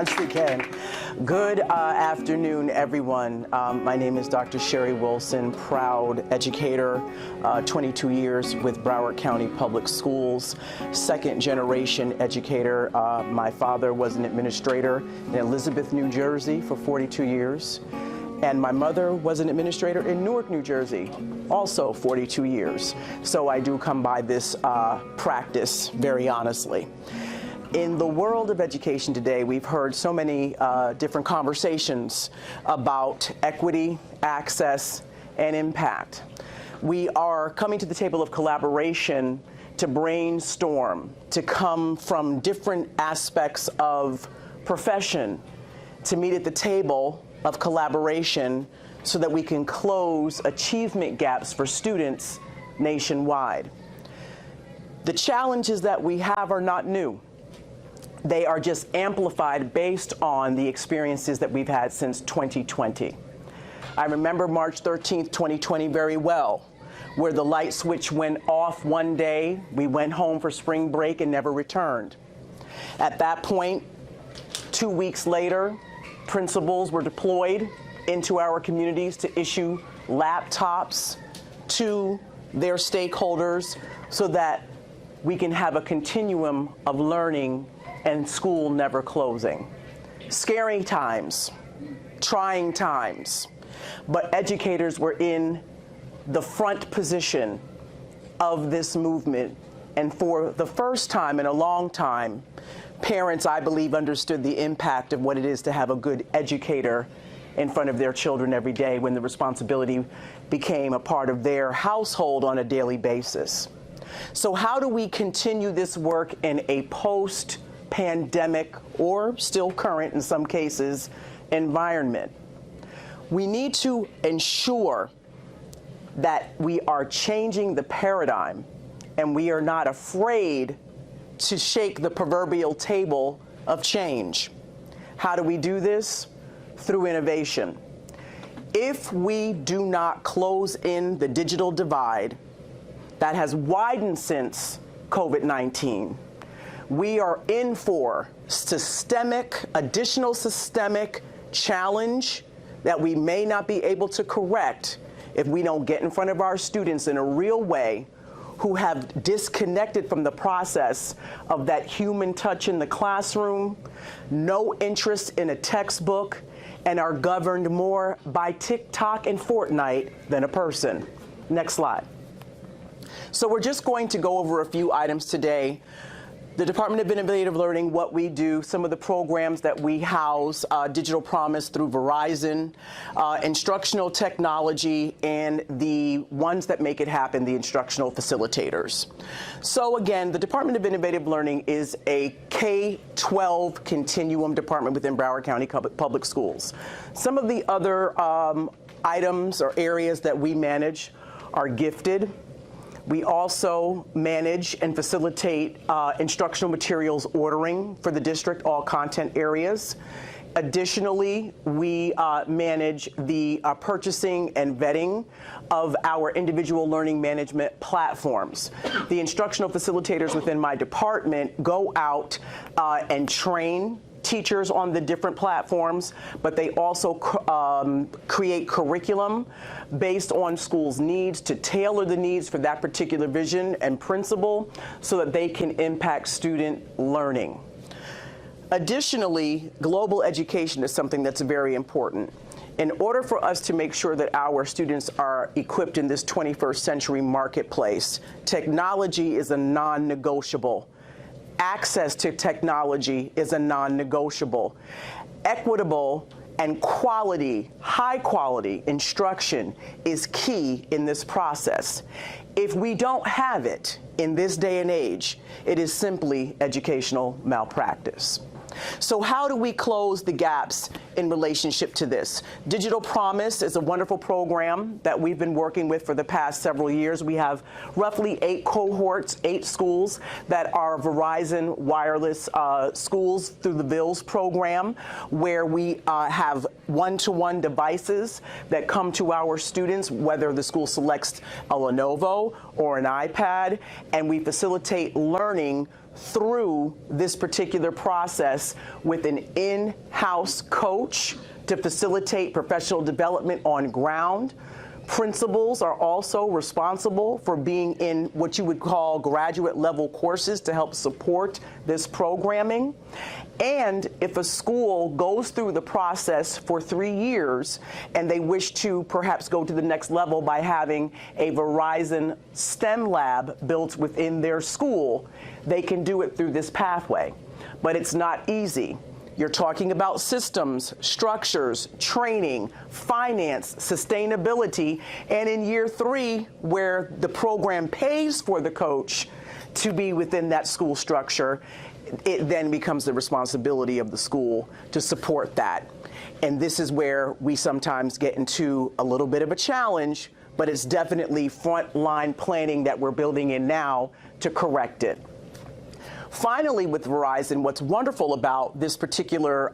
once again. Good afternoon, everyone. My name is Dr. Sherri Wilson, proud educator, 22 years with Broward County Public Schools, second generation educator. My father was an administrator in Elizabeth, New Jersey for 42 years. And my mother was an administrator in Newark, New Jersey, also 42 years. So I do come by this practice very honestly. In the world of education today, we've heard so many different conversations about equity, access, and impact. We are coming to the table of collaboration to brainstorm, to come from different aspects of profession, to meet at the table of collaboration so that we can close achievement gaps for students nationwide. The challenges that we have are not new. They are just amplified based on the experiences that we've had since 2020. I remember March 13th, 2020 very well, where the light switch went off one day. We went home for spring break and never returned. At that point, 2 weeks later, principals were deployed into our communities to issue laptops to their stakeholders so that we can have a continuum of learning and school never closing. Scary times, trying times, but educators were in the front position of this movement, and for the first time in a long time, parents, I believe, understood the impact of what it is to have a good educator in front of their children every day when the responsibility became a part of their household on a daily basis. So how do we continue this work in a post-pandemic, or still current in some cases, environment? We need to ensure that we are changing the paradigm and we are not afraid to shake the proverbial table of change. How do we do this? Through innovation. If we do not close in the digital divide that has widened since COVID-19, we are in for additional systemic challenge that we may not be able to correct if we don't get in front of our students in a real way, who have disconnected from the process of that human touch in the classroom, no interest in a textbook, and are governed more by TikTok and Fortnite than a person. Next slide. So we're just going to go over a few items today. The Department of Innovative Learning, what we do, some of the programs that we house, Digital Promise through Verizon, instructional technology, and the ones that make it happen, the instructional facilitators. So again, the Department of Innovative Learning is a K-12 continuum department within Broward County Public Schools. Some of the other items or areas that we manage are gifted. We also manage and facilitate instructional materials ordering for the district, all content areas. Additionally, we manage the purchasing and vetting of our individual learning management platforms. The instructional facilitators within my department go out and train teachers on the different platforms, but they also create curriculum based on schools' needs to tailor the needs for that particular vision and principle so that they can impact student learning. Additionally, global education is something that's very important. In order for us to make sure that our students are equipped in this 21st century marketplace, technology is a non-negotiable. Access to technology is a non-negotiable. Equitable and quality, high quality instruction is key in this process. If we don't have it in this day and age, it is simply educational malpractice. So how do we close the gaps in relationship to this? Digital Promise is a wonderful program that we've been working with for the past several years. We have roughly 8 cohorts, 8 schools that are Verizon wireless schools through the VILS program, where we have one-to-one devices that come to our students, whether the school selects a Lenovo or an iPad, and we facilitate learning through this particular process with an in-house coach to facilitate professional development on ground. Principals are also responsible for being in what you would call graduate level courses to help support this programming. And if a school goes through the process for 3 years and they wish to perhaps go to the next level by having a Verizon STEM lab built within their school, they can do it through this pathway. But it's not easy. You're talking about systems, structures, training, finance, sustainability, and in year 3, where the program pays for the coach to be within that school structure, it then becomes the responsibility of the school to support that. And this is where we sometimes get into a little bit of a challenge, but it's definitely frontline planning that we're building in now to correct it. Finally, with Verizon, what's wonderful about this particular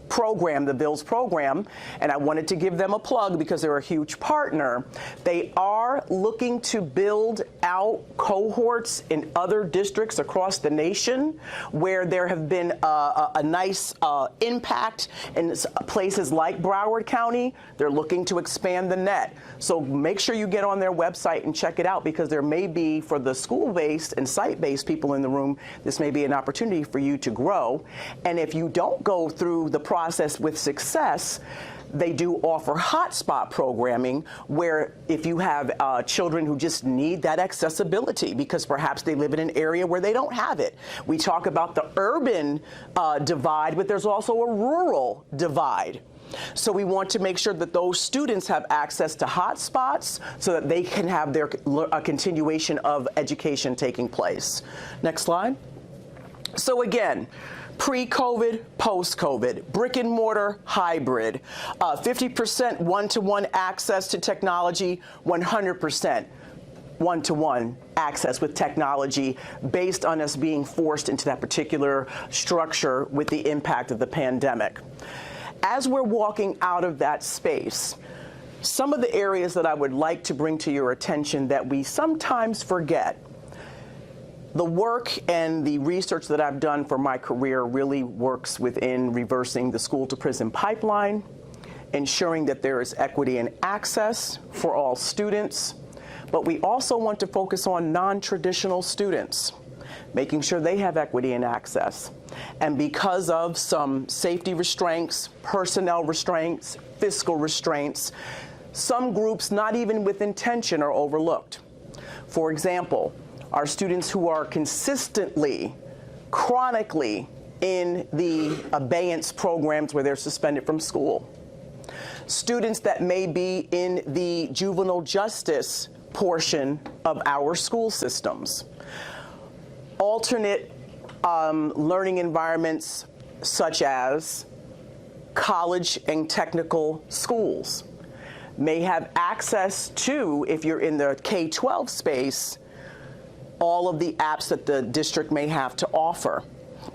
program, the BILLS program, and I wanted to give them a plug because they're a huge partner, they are looking to build out cohorts in other districts across the nation where there have been a nice impact in places like Broward County. They're looking to expand the net. So make sure you get on their website and check it out, because there may be, for the school-based and site-based people in the room, this may be an opportunity for you to grow. And if you don't go through the process with success, they do offer hotspot programming, where if you have children who just need that accessibility because perhaps they live in an area where they don't have it. We talk about the urban divide, but there's also a rural divide. So we want to make sure that those students have access to hotspots so that they can have their continuation of education taking place. Next slide. So again, pre-COVID, post-COVID, brick and mortar, hybrid, 50% one-to-one access to technology, 100% one-to-one access with technology, based on us being forced into that particular structure with the impact of the pandemic. As we're walking out of that space, some of the areas that I would like to bring to your attention that we sometimes forget. The work and the research that I've done for my career really works within reversing the school-to-prison pipeline, ensuring that there is equity and access for all students, but we also want to focus on non-traditional students, making sure they have equity and access. And because of some safety restraints, personnel restraints, fiscal restraints, some groups, not even with intention, are overlooked. For example, our students who are consistently, chronically in the abeyance programs where they're suspended from school. Students that may be in the juvenile justice portion of our school systems. Alternate learning environments such as college and technical schools may have access to, if you're in the K-12 space, all of the apps that the district may have to offer.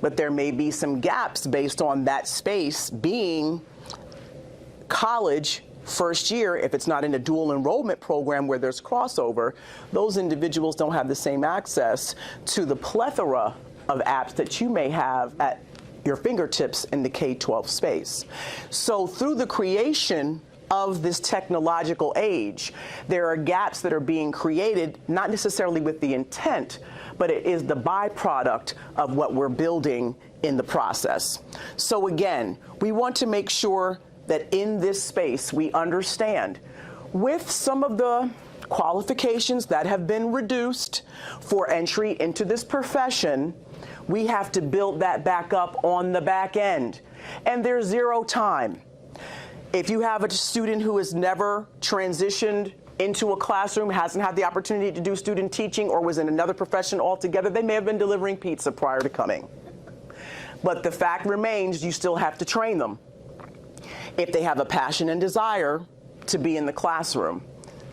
But there may be some gaps based on that space being college first year. If it's not in a dual enrollment program where there's crossover, those individuals don't have the same access to the plethora of apps that you may have at your fingertips in the K-12 space. So through the creation of this technological age, there are gaps that are being created, not necessarily with the intent, but it is the byproduct of what we're building in the process. So again, we want to make sure that in this space we understand, with some of the qualifications that have been reduced for entry into this profession, we have to build that back up on the back end. And there's zero time. If you have a student who has never transitioned into a classroom, hasn't had the opportunity to do student teaching, or was in another profession altogether, they may have been delivering pizza prior to coming. But the fact remains, you still have to train them. If they have a passion and desire to be in the classroom,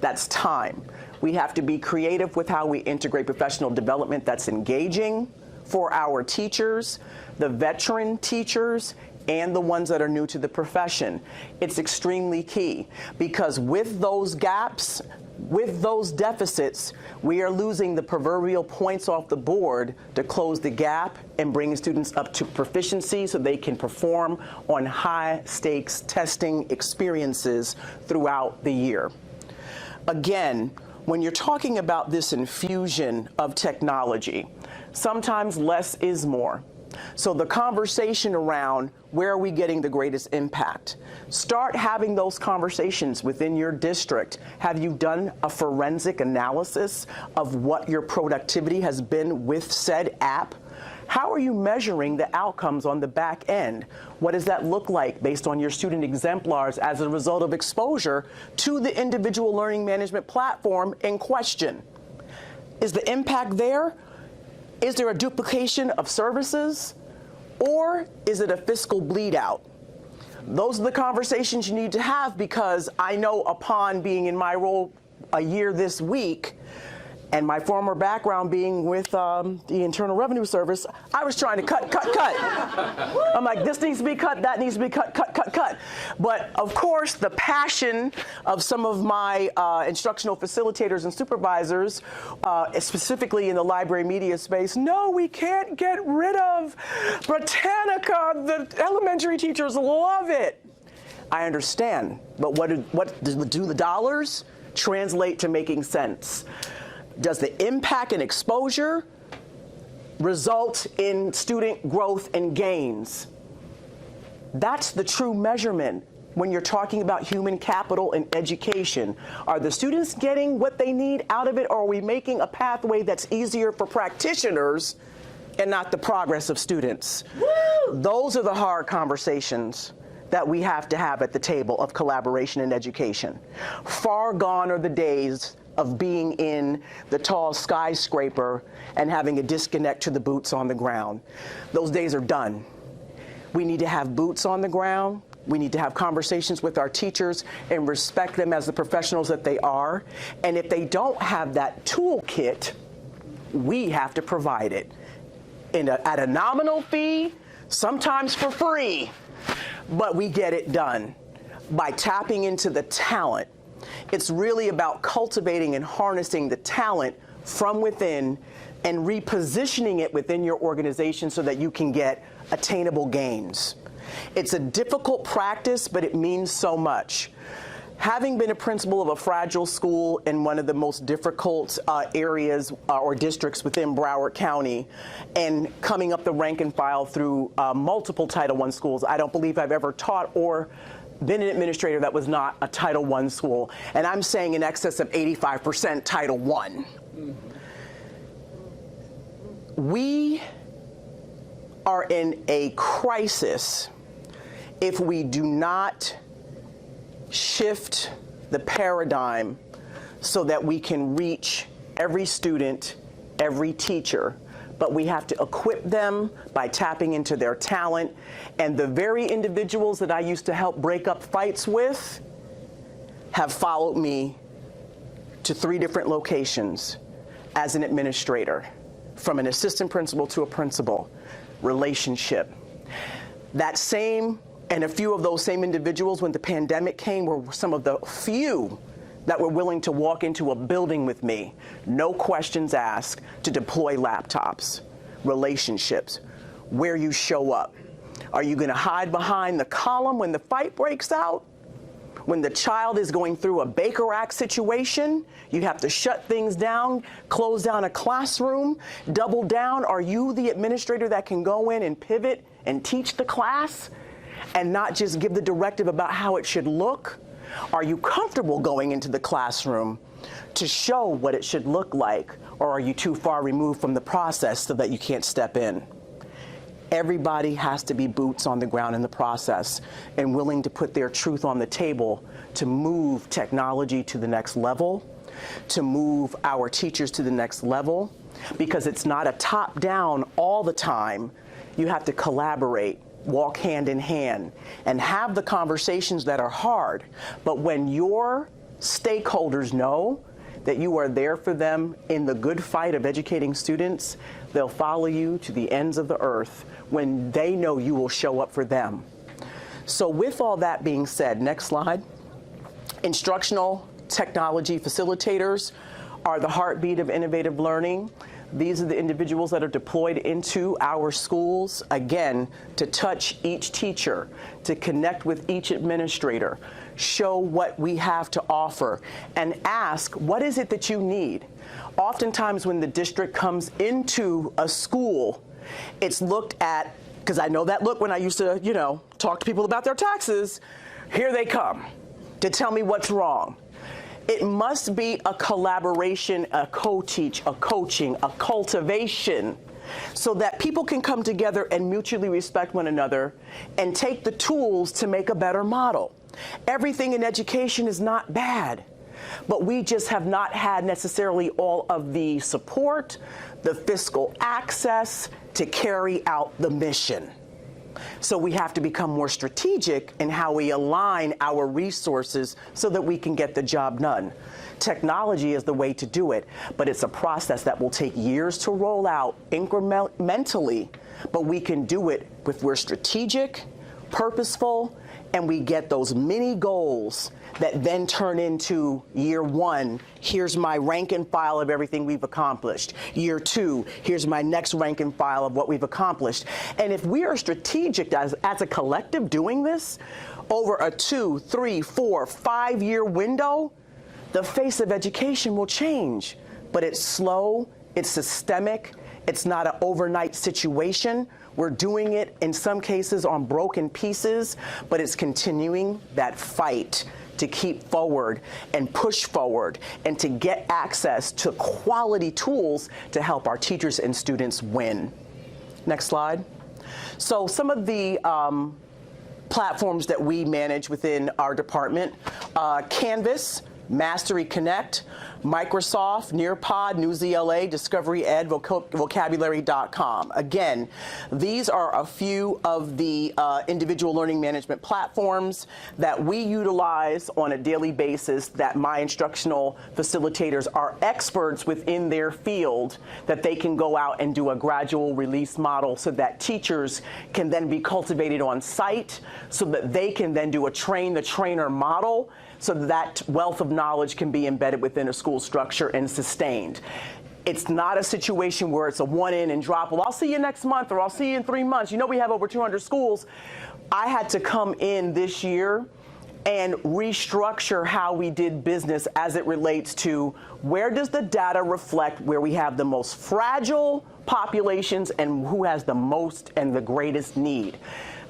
that's time. We have to be creative with how we integrate professional development that's engaging for our teachers, the veteran teachers, and the ones that are new to the profession. It's extremely key because with those gaps, with those deficits, we are losing the proverbial points off the board to close the gap and bring students up to proficiency so they can perform on high-stakes testing experiences throughout the year. Again, when you're talking about this infusion of technology, sometimes less is more. So the conversation around where are we getting the greatest impact? Start having those conversations within your district. Have you done a forensic analysis of what your productivity has been with said app? How are you measuring the outcomes on the back end? What does that look like based on your student exemplars as a result of exposure to the individual learning management platform in question? Is the impact there? Is there a duplication of services? Or is it a fiscal bleed out? Those are the conversations you need to have, because I know upon being in my role a year this week, and my former background being with the Internal Revenue Service, I was trying to cut. I'm like, this needs to be cut, that needs to be cut. But of course, the passion of some of my instructional facilitators and supervisors, specifically in the library media space, no, we can't get rid of Britannica. The elementary teachers love it. I understand, but what do the dollars translate to making sense? Does the impact and exposure result in student growth and gains? That's the true measurement when you're talking about human capital and education. Are the students getting what they need out of it, or are we making a pathway that's easier for practitioners and not the progress of students? Woo! Those are the hard conversations that we have to have at the table of collaboration in education. Far gone are the days of being in the tall skyscraper and having a disconnect to the boots on the ground. Those days are done. We need to have boots on the ground. We need to have conversations with our teachers and respect them as the professionals that they are. And if they don't have that toolkit, we have to provide it at a nominal fee, sometimes for free, but we get it done by tapping into the talent. It's really about cultivating and harnessing the talent from within and repositioning it within your organization so that you can get attainable gains. It's a difficult practice, but it means so much. Having been a principal of a fragile school in one of the most difficult areas or districts within Broward County, and coming up the rank and file through multiple Title I schools, I don't believe I've ever taught or been an administrator that was not a Title I school, and I'm saying in excess of 85% Title I. Mm-hmm. We are in a crisis if we do not shift the paradigm so that we can reach every student, every teacher. But we have to equip them by tapping into their talent. And the very individuals that I used to help break up fights with have followed me to 3 different locations as an administrator, from an assistant principal to a principal. Relationship. That same, and a few of those same individuals when the pandemic came were some of the few that were willing to walk into a building with me, no questions asked, to deploy laptops. Relationships, where you show up. Are you going to hide behind the column when the fight breaks out? When the child is going through a Baker Act situation, you have to shut things down, close down a classroom, double down. Are you the administrator that can go in and pivot and teach the class and not just give the directive about how it should look? Are you comfortable going into the classroom to show what it should look like, or are you too far removed from the process so that you can't step in? Everybody has to be boots on the ground in the process and willing to put their truth on the table to move technology to the next level, to move our teachers to the next level, because it's not a top-down all the time. You have to collaborate, walk hand in hand, and have the conversations that are hard. But when your stakeholders know that you are there for them in the good fight of educating students, they'll follow you to the ends of the earth when they know you will show up for them. So with all that being said, next slide. Instructional technology facilitators are the heartbeat of innovative learning. These are the individuals that are deployed into our schools, again, to touch each teacher, to connect with each administrator, show what we have to offer, and ask, what is it that you need? Oftentimes when the district comes into a school, it's looked at, because I know that look when I used to, talk to people about their taxes, here they come to tell me what's wrong. It must be a collaboration, a co-teach, a coaching, a cultivation, so that people can come together and mutually respect one another and take the tools to make a better model. Everything in education is not bad, but we just have not had necessarily all of the support, the fiscal access to carry out the mission. So we have to become more strategic in how we align our resources so that we can get the job done. Technology is the way to do it, but it's a process that will take years to roll out incrementally, but we can do it if we're strategic, purposeful, and we get those mini goals that then turn into year one, here's my rank and file of everything we've accomplished. Year two, here's my next rank and file of what we've accomplished. And if we are strategic as a collective doing this over a 2, 3, 4, 5-year window, the face of education will change. But it's slow, it's systemic, it's not an overnight situation. We're doing it in some cases on broken pieces, but it's continuing that fight to keep forward and push forward and to get access to quality tools to help our teachers and students win. Next slide. So some of the platforms that we manage within our department, Canvas, Mastery Connect, Microsoft, Nearpod, Newsela, Discovery Ed, Vocabulary.com. Again, these are a few of the individual learning management platforms that we utilize on a daily basis, that my instructional facilitators are experts within their field, that they can go out and do a gradual release model so that teachers can then be cultivated on site, so that they can then do a train the trainer model, so that wealth of knowledge can be embedded within a school structure and sustained. It's not a situation where it's a one in and drop, well, I'll see you next month or I'll see you in 3 months. You know, we have over 200 schools. I had to come in this year and restructure how we did business as it relates to where does the data reflect where we have the most fragile populations and who has the most and the greatest need.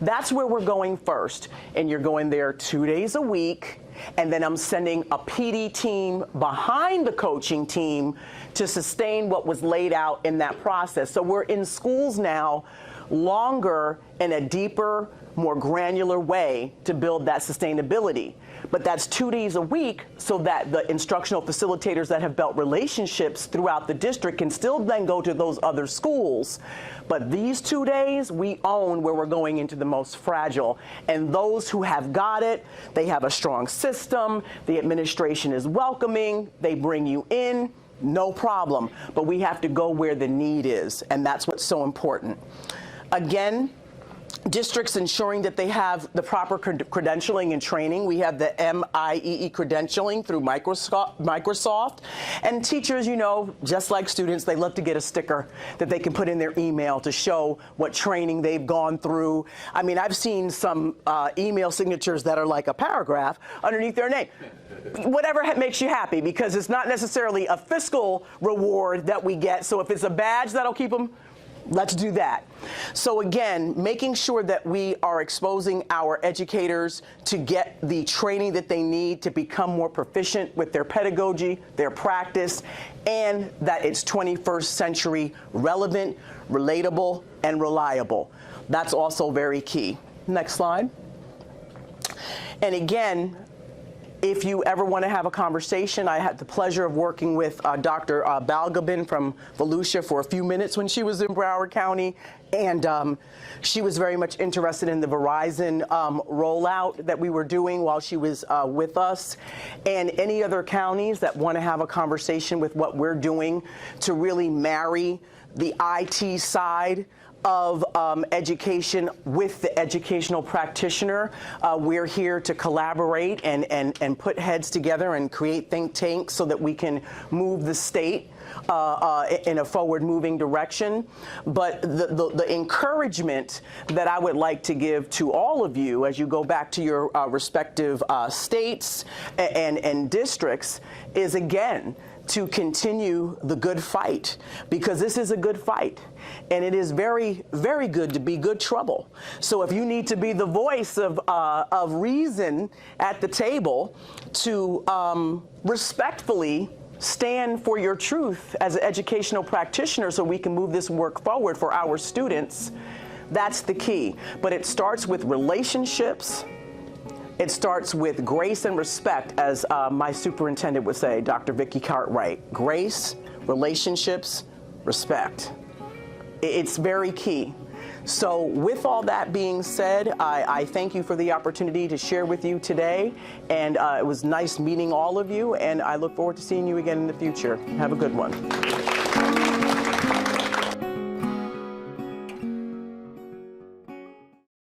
That's where we're going first. And you're going there 2 days a week. And then I'm sending a PD team behind the coaching team to sustain what was laid out in that process. So we're in schools now longer in a deeper, more granular way to build that sustainability. But that's 2 days a week so that the instructional facilitators that have built relationships throughout the district can still then go to those other schools. But these 2 days, we own where we're going into the most fragile. And those who have got it, they have a strong system, the administration is welcoming, they bring you in, no problem. But we have to go where the need is, and that's what's so important. Again, districts ensuring that they have the proper credentialing and training. We have the MIEE credentialing through Microsoft. And teachers, you know, just like students, they love to get a sticker that they can put in their email to show what training they've gone through. I mean, I've seen some email signatures that are like a paragraph underneath their name. Whatever makes you happy, because it's not necessarily a fiscal reward that we get. So if it's a badge that'll keep them, let's do that. So again, making sure that we are exposing our educators to get the training that they need to become more proficient with their pedagogy, their practice, and that it's 21st century relevant, relatable, and reliable. That's also very key. Next slide. And again, if you ever want to have a conversation, I had the pleasure of working with Dr. Balgobin from Volusia for a few minutes when she was in Broward County, and she was very much interested in the Verizon rollout that we were doing while she was with us, and any other counties that want to have a conversation with what we're doing to really marry the IT side of education with the educational practitioner. We're here to collaborate and put heads together and create think tanks so that we can move the state in a forward-moving direction. But the encouragement that I would like to give to all of you as you go back to your respective states and districts is, again, to continue the good fight, because this is a good fight, and it is very, very good to be good trouble. So if you need to be the voice of reason at the table to respectfully stand for your truth as an educational practitioner so we can move this work forward for our students, that's the key. But it starts with relationships. It starts with grace and respect, as my superintendent would say, Dr. Vicki Cartwright. Grace, relationships, respect. It's very key. So with all that being said, I thank you for the opportunity to share with you today. And it was nice meeting all of you, and I look forward to seeing you again in the future. Have a good one.